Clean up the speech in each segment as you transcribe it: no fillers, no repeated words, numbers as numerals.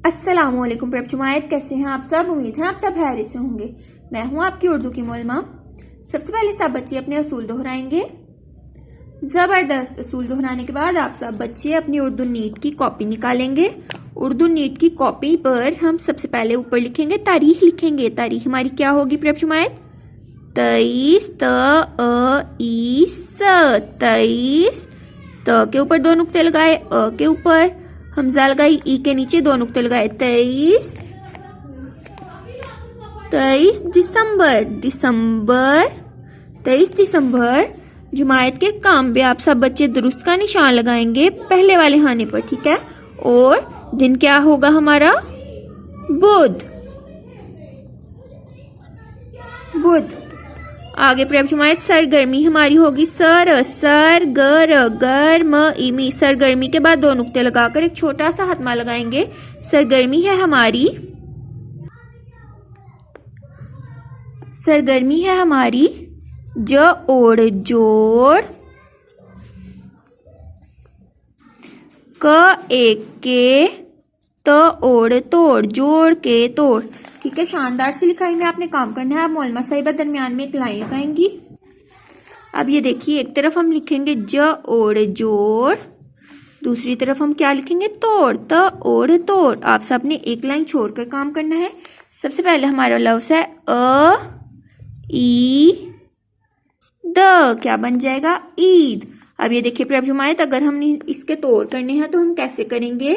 अस्सलामुअलैकुम प्रभजुमायत, कैसे हैं आप सब। उम्मीद है आप सब खैरियत से होंगे। मैं हूं आपकी उर्दू की मोलमा। सबसे पहले सब बच्चे अपने असूल दोहराएंगे। ज़बरदस्त। असूल दोहराने के बाद आप सब बच्चे अपनी उर्दू नीट की कॉपी निकालेंगे। उर्दू नीट की कॉपी पर हम सबसे पहले ऊपर लिखेंगे तारीख लिखेंगे। तारीख हमारी क्या होगी प्रभजुमायत? 23 23 त के ऊपर 2 नुक्ते लगाए, अ के ऊपर हमजा लगाई, ई के नीचे 2 नुक्ते लगाए। 23 दिसंबर जुमायत के काम पे आप सब बच्चे दुरुस्त का निशान लगाएंगे पहले वाले हाने पर, ठीक है। और दिन क्या होगा हमारा? बुध। आगे प्रभजुमायत सरगर्मी हमारी होगी गर्मी। सरगर्मी के बाद 2 नुक्ते लगाकर एक छोटा सा हथमा लगाएंगे। सरगर्मी है हमारी जोड़ क एक के तोड़ जोड़ के तोड़, ठीक है। शानदार सी लिखाई में आपने काम करना है। आप मौलमा साहिबा दरमियान में एक लाइन लगाएंगी। अब ये देखिए, एक तरफ हम लिखेंगे जोड़, दूसरी तरफ हम क्या लिखेंगे? तोड़। आप सब ने एक लाइन छोड़कर काम करना है। सबसे पहले हमारा लफ्ज है क्या बन जाएगा? ईद। अब ये देखिए प्रभजुमायत, अगर हमने इसके तोड़ करने हैं तो हम कैसे करेंगे?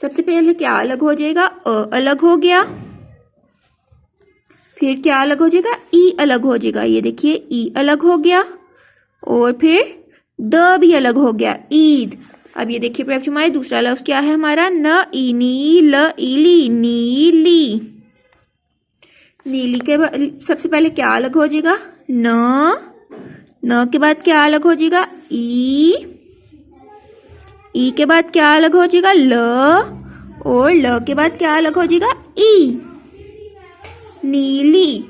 सबसे पहले क्या अलग हो जाएगा? अलग हो गया। फिर क्या अलग हो जाएगा? ई अलग हो जाएगा। ये देखिए, ई अलग हो गया और फिर द भी अलग हो गया, ईद। अब ये देखिए प्रभजुमायत, दूसरा लफ्ज क्या है हमारा? नीली के बाद सबसे पहले क्या अलग हो जाएगा? न के बाद क्या अलग हो जाएगा? ई के बाद क्या अलग हो जाएगा? ल। और ल के बाद क्या अलग हो जाएगा? ई। नीली।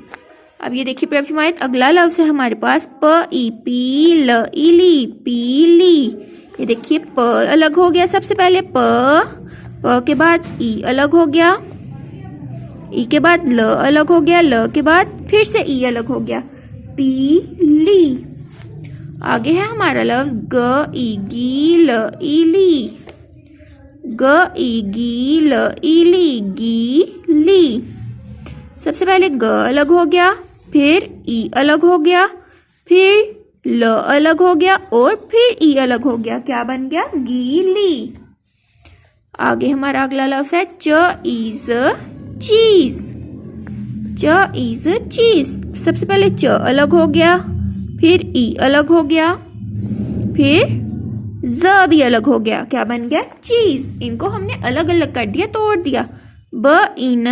अब ये देखिए प्रभजुमायत, अगला लफ्ज है हमारे पास पीली। ये देखिए, प अलग हो गया। सबसे पहले प के बाद ई अलग हो गया, ई के बाद ल अलग हो गया, ल के बाद फिर से ई अलग हो गया, पीली। आगे है हमारा लफ्ज गीली। सबसे पहले ग अलग हो गया, फिर ई अलग हो गया, फिर ल अलग हो गया और फिर ई अलग हो गया। क्या बन गया? गीली। आगे हमारा अगला लफ्ज है चीज। सबसे पहले च अलग हो गया, फिर ई अलग हो गया, फिर ज भी अलग हो गया। क्या बन गया? चीज। इनको हमने अलग अलग कर दिया, तोड़ दिया। बीन।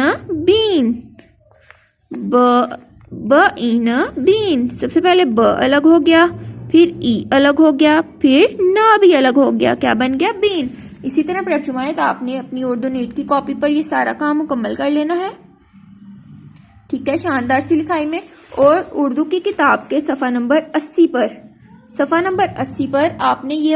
सबसे पहले ब अलग हो गया, फिर ई अलग हो गया, फिर न भी अलग हो गया। क्या बन गया? बीन। इसी तरह प्रभजुमायत, आपने अपनी उर्दू नीट की कॉपी पर ये सारा काम मुकम्मल कर लेना है, ठीक है, शानदार सी लिखाई में। और उर्दू की किताब के सफ़ा नंबर 80 पर आपने ये